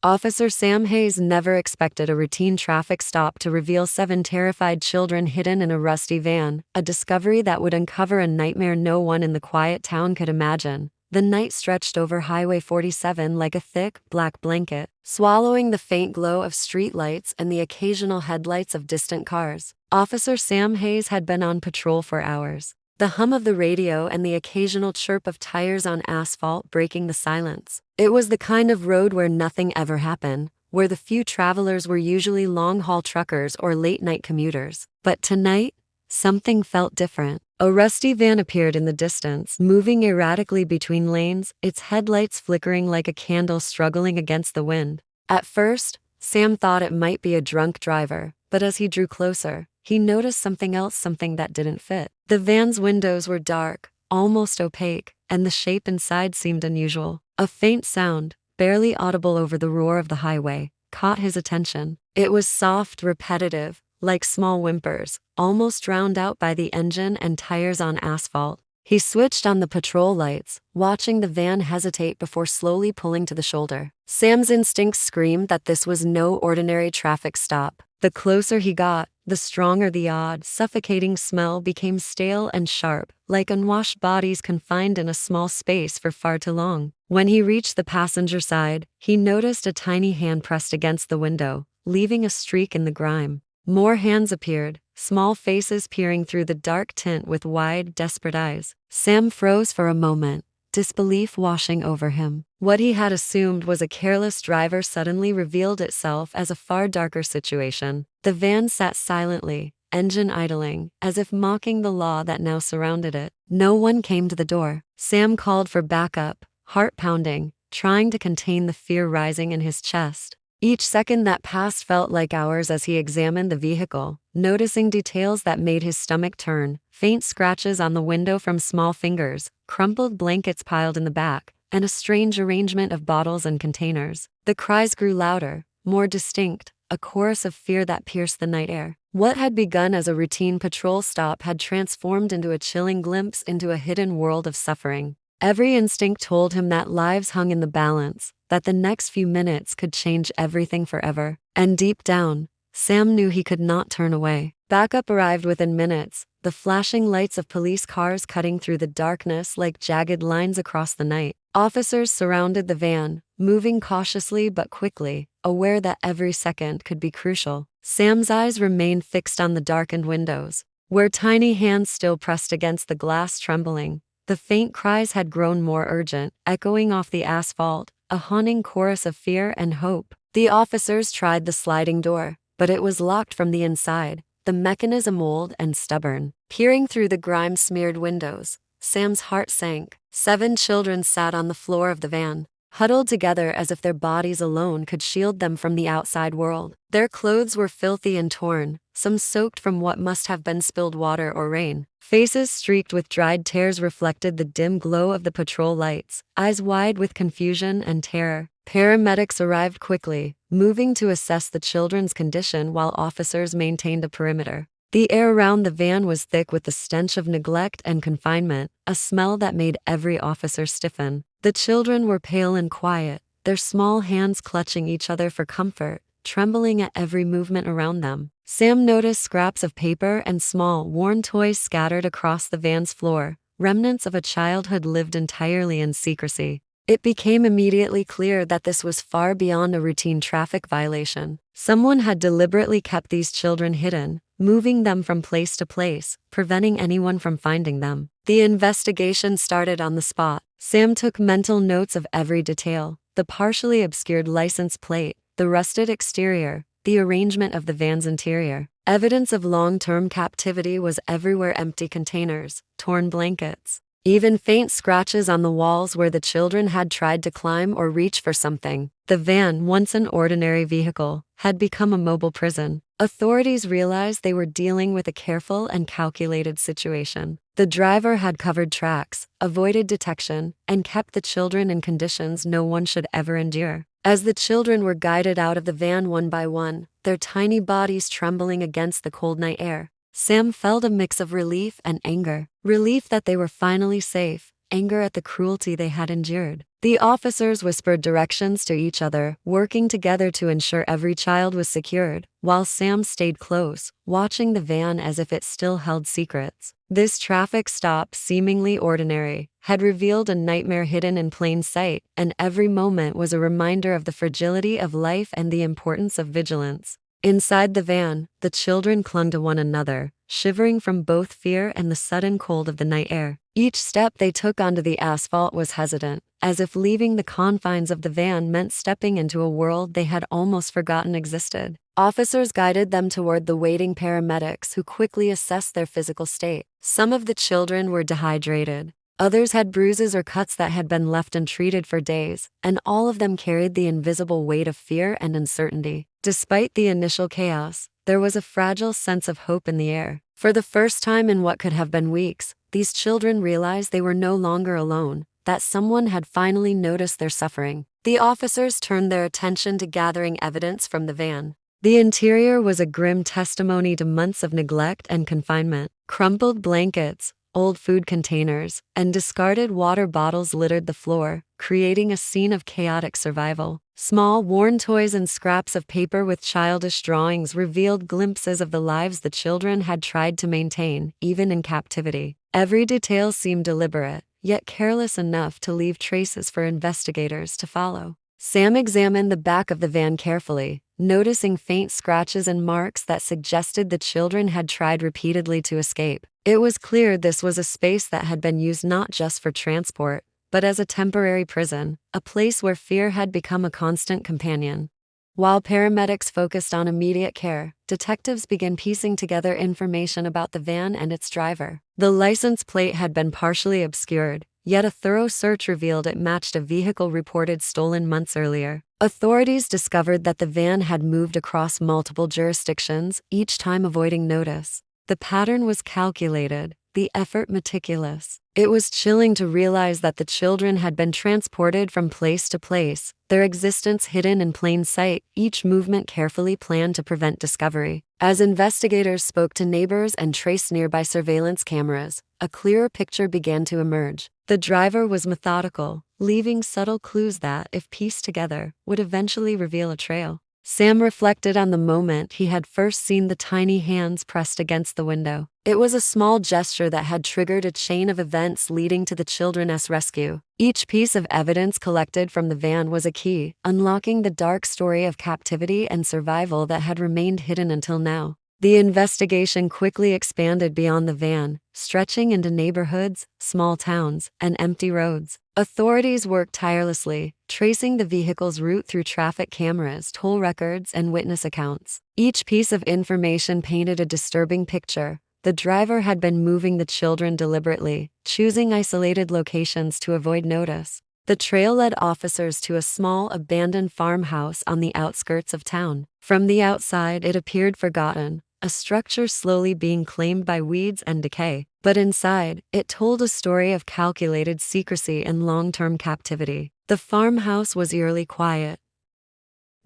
Officer Sam Hayes never expected a routine traffic stop to reveal 7 terrified children hidden in a rusty van, a discovery that would uncover a nightmare no one in the quiet town could imagine. The night stretched over Highway 47 like a thick, black blanket, swallowing the faint glow of streetlights and the occasional headlights of distant cars. Officer Sam Hayes had been on patrol for hours, the hum of the radio and the occasional chirp of tires on asphalt breaking the silence. It was the kind of road where nothing ever happened, where the few travelers were usually long-haul truckers or late-night commuters. But tonight, something felt different. A rusty van appeared in the distance, moving erratically between lanes, its headlights flickering like a candle struggling against the wind. At first, Sam thought it might be a drunk driver, but as he drew closer, he noticed something else, something that didn't fit. The van's windows were dark, almost opaque, and the shape inside seemed unusual. A faint sound, barely audible over the roar of the highway, caught his attention. It was soft, repetitive, like small whimpers, almost drowned out by the engine and tires on asphalt. He switched on the patrol lights, watching the van hesitate before slowly pulling to the shoulder. Sam's instincts screamed that this was no ordinary traffic stop. The closer he got, the stronger the odd, suffocating smell became, stale and sharp, like unwashed bodies confined in a small space for far too long. When he reached the passenger side, he noticed a tiny hand pressed against the window, leaving a streak in the grime. More hands appeared, small faces peering through the dark tint with wide, desperate eyes. Sam froze for a moment, disbelief washing over him. What he had assumed was a careless driver suddenly revealed itself as a far darker situation. The van sat silently, engine idling, as if mocking the law that now surrounded it. No one came to the door. Sam called for backup, heart pounding, trying to contain the fear rising in his chest. Each second that passed felt like hours as he examined the vehicle, noticing details that made his stomach turn: faint scratches on the window from small fingers, crumpled blankets piled in the back, and a strange arrangement of bottles and containers. The cries grew louder, more distinct, a chorus of fear that pierced the night air. What had begun as a routine patrol stop had transformed into a chilling glimpse into a hidden world of suffering. Every instinct told him that lives hung in the balance, that the next few minutes could change everything forever. And deep down, Sam knew he could not turn away. Backup arrived within minutes, the flashing lights of police cars cutting through the darkness like jagged lines across the night. Officers surrounded the van, moving cautiously but quickly, aware that every second could be crucial. Sam's eyes remained fixed on the darkened windows, where tiny hands still pressed against the glass, trembling. The faint cries had grown more urgent, echoing off the asphalt, a haunting chorus of fear and hope. The officers tried the sliding door, but it was locked from the inside, the mechanism old and stubborn. Peering through the grime-smeared windows, Sam's heart sank. 7 children sat on the floor of the van, huddled together as if their bodies alone could shield them from the outside world. Their clothes were filthy and torn, some soaked from what must have been spilled water or rain. Faces streaked with dried tears reflected the dim glow of the patrol lights, eyes wide with confusion and terror. Paramedics arrived quickly, moving to assess the children's condition while officers maintained a perimeter. The air around the van was thick with the stench of neglect and confinement, a smell that made every officer stiffen. The children were pale and quiet, their small hands clutching each other for comfort, trembling at every movement around them. Sam noticed scraps of paper and small, worn toys scattered across the van's floor, remnants of a childhood lived entirely in secrecy. It became immediately clear that this was far beyond a routine traffic violation. Someone had deliberately kept these children hidden, moving them from place to place, preventing anyone from finding them. The investigation started on the spot. Sam took mental notes of every detail: the partially obscured license plate, the rusted exterior, the arrangement of the van's interior. Evidence of long-term captivity was everywhere: empty containers, torn blankets, even faint scratches on the walls where the children had tried to climb or reach for something. The van, once an ordinary vehicle, had become a mobile prison. Authorities realized they were dealing with a careful and calculated situation. The driver had covered tracks, avoided detection, and kept the children in conditions no one should ever endure. As the children were guided out of the van one by one, their tiny bodies trembling against the cold night air, Sam felt a mix of relief and anger. Relief that they were finally safe, anger at the cruelty they had endured. The officers whispered directions to each other, working together to ensure every child was secured, while Sam stayed close, watching the van as if it still held secrets. This traffic stop, seemingly ordinary, had revealed a nightmare hidden in plain sight, and every moment was a reminder of the fragility of life and the importance of vigilance. Inside the van, the children clung to one another, shivering from both fear and the sudden cold of the night air. Each step they took onto the asphalt was hesitant, as if leaving the confines of the van meant stepping into a world they had almost forgotten existed. Officers guided them toward the waiting paramedics, who quickly assessed their physical state. Some of the children were dehydrated. Others had bruises or cuts that had been left untreated for days, and all of them carried the invisible weight of fear and uncertainty. Despite the initial chaos, there was a fragile sense of hope in the air. For the first time in what could have been weeks, these children realized they were no longer alone, that someone had finally noticed their suffering. The officers turned their attention to gathering evidence from the van. The interior was a grim testimony to months of neglect and confinement. Crumpled blankets, old food containers, and discarded water bottles littered the floor, creating a scene of chaotic survival. Small, worn toys and scraps of paper with childish drawings revealed glimpses of the lives the children had tried to maintain, even in captivity. Every detail seemed deliberate, yet careless enough to leave traces for investigators to follow. Sam examined the back of the van carefully, noticing faint scratches and marks that suggested the children had tried repeatedly to escape. It was clear this was a space that had been used not just for transport, but as a temporary prison, a place where fear had become a constant companion. While paramedics focused on immediate care, detectives began piecing together information about the van and its driver. The license plate had been partially obscured, yet a thorough search revealed it matched a vehicle reported stolen months earlier. Authorities discovered that the van had moved across multiple jurisdictions, each time avoiding notice. The pattern was calculated, the effort meticulous. It was chilling to realize that the children had been transported from place to place, their existence hidden in plain sight, each movement carefully planned to prevent discovery. As investigators spoke to neighbors and traced nearby surveillance cameras, a clearer picture began to emerge. The driver was methodical, leaving subtle clues that, if pieced together, would eventually reveal a trail. Sam reflected on the moment he had first seen the tiny hands pressed against the window. It was a small gesture that had triggered a chain of events leading to the children's rescue. Each piece of evidence collected from the van was a key, unlocking the dark story of captivity and survival that had remained hidden until now. The investigation quickly expanded beyond the van, stretching into neighborhoods, small towns, and empty roads. Authorities worked tirelessly, tracing the vehicle's route through traffic cameras, toll records, and witness accounts. Each piece of information painted a disturbing picture. The driver had been moving the children deliberately, choosing isolated locations to avoid notice. The trail led officers to a small, abandoned farmhouse on the outskirts of town. From the outside, it appeared forgotten, a structure slowly being claimed by weeds and decay. But inside, it told a story of calculated secrecy and long-term captivity. The farmhouse was eerily quiet,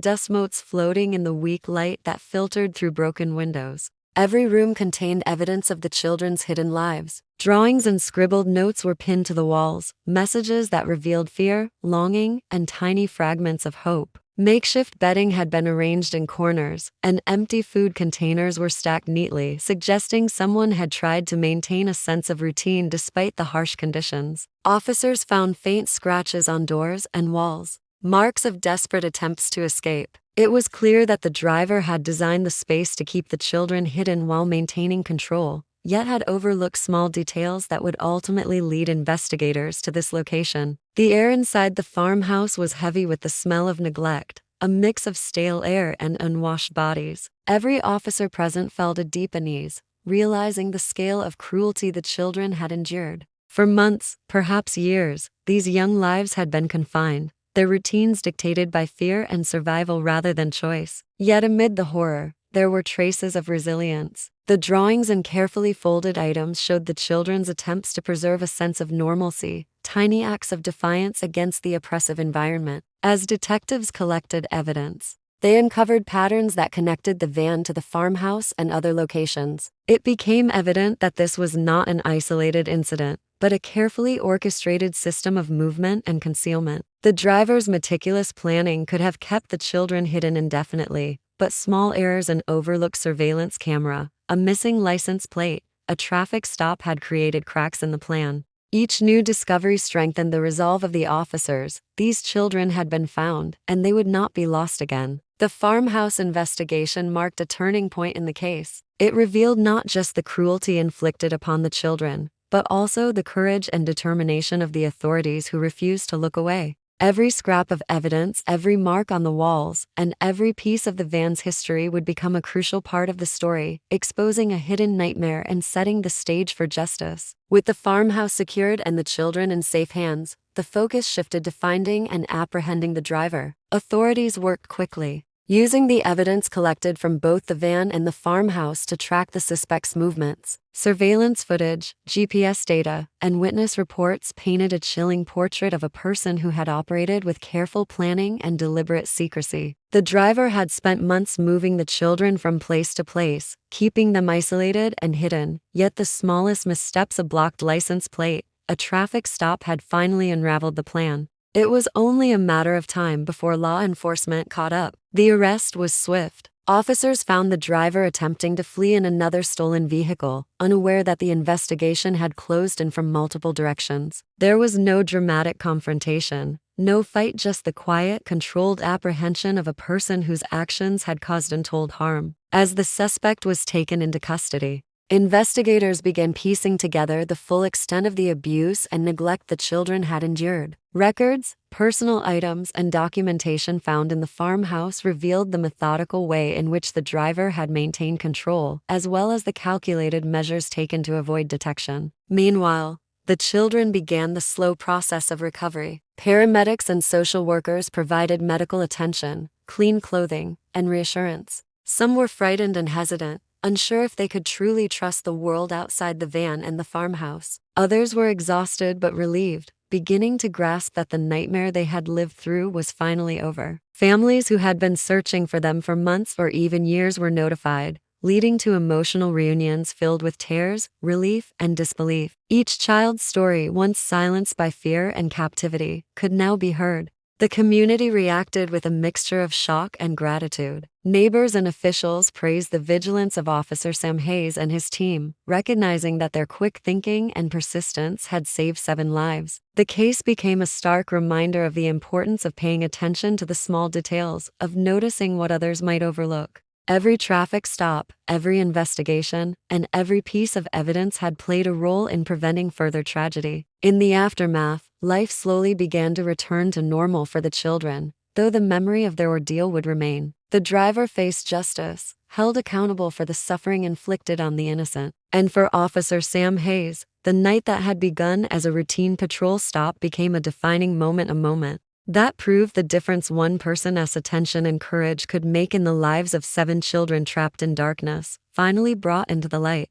dust motes floating in the weak light that filtered through broken windows. Every room contained evidence of the children's hidden lives. Drawings and scribbled notes were pinned to the walls, messages that revealed fear, longing, and tiny fragments of hope. Makeshift bedding had been arranged in corners, and empty food containers were stacked neatly, suggesting someone had tried to maintain a sense of routine despite the harsh conditions. Officers found faint scratches on doors and walls, marks of desperate attempts to escape. It was clear that the driver had designed the space to keep the children hidden while maintaining control, yet had overlooked small details that would ultimately lead investigators to this location. The air inside the farmhouse was heavy with the smell of neglect, a mix of stale air and unwashed bodies. Every officer present felt a deep unease, realizing the scale of cruelty the children had endured. For months, perhaps years, these young lives had been confined, their routines dictated by fear and survival rather than choice. Yet amid the horror, there were traces of resilience. The drawings and carefully folded items showed the children's attempts to preserve a sense of normalcy, tiny acts of defiance against the oppressive environment. As detectives collected evidence, They uncovered patterns that connected the van to the farmhouse and other locations. It became evident that this was not an isolated incident, but a carefully orchestrated system of movement and concealment. The driver's meticulous planning could have kept the children hidden indefinitely, but small errors, an overlooked surveillance camera, a missing license plate, a traffic stop had created cracks in the plan. Each new discovery strengthened the resolve of the officers. These children had been found, and they would not be lost again. The farmhouse investigation marked a turning point in the case. It revealed not just the cruelty inflicted upon the children, but also the courage and determination of the authorities who refused to look away. Every scrap of evidence, every mark on the walls, and every piece of the van's history would become a crucial part of the story, exposing a hidden nightmare and setting the stage for justice. With the farmhouse secured and the children in safe hands, the focus shifted to finding and apprehending the driver. Authorities worked quickly, using the evidence collected from both the van and the farmhouse to track the suspect's movements. Surveillance footage, GPS data, and witness reports painted a chilling portrait of a person who had operated with careful planning and deliberate secrecy. The driver had spent months moving the children from place to place, keeping them isolated and hidden, yet the smallest missteps, a blocked license plate, a traffic stop, had finally unraveled the plan. It was only a matter of time before law enforcement caught up. The arrest was swift. Officers found the driver attempting to flee in another stolen vehicle, unaware that the investigation had closed in from multiple directions. There was no dramatic confrontation, no fight, just the quiet, controlled apprehension of a person whose actions had caused untold harm. As the suspect was taken into custody, investigators began piecing together the full extent of the abuse and neglect the children had endured. Records, personal items, and documentation found in the farmhouse revealed the methodical way in which the driver had maintained control, as well as the calculated measures taken to avoid detection. Meanwhile, the children began the slow process of recovery. Paramedics and social workers provided medical attention, clean clothing, and reassurance. Some were frightened and hesitant, unsure if they could truly trust the world outside the van and the farmhouse. Others were exhausted but relieved, beginning to grasp that the nightmare they had lived through was finally over. Families who had been searching for them for months or even years were notified, leading to emotional reunions filled with tears, relief, and disbelief. Each child's story, once silenced by fear and captivity, could now be heard. The community reacted with a mixture of shock and gratitude. Neighbors and officials praised the vigilance of Officer Sam Hayes and his team, recognizing that their quick thinking and persistence had saved 7 lives. The case became a stark reminder of the importance of paying attention to the small details, of noticing what others might overlook. Every traffic stop, every investigation, and every piece of evidence had played a role in preventing further tragedy. In the aftermath, life slowly began to return to normal for the children, though the memory of their ordeal would remain. The driver faced justice, held accountable for the suffering inflicted on the innocent. And for Officer Sam Hayes, the night that had begun as a routine patrol stop became a defining moment, a moment that proved the difference one person's attention and courage could make in the lives of 7 children trapped in darkness, finally brought into the light.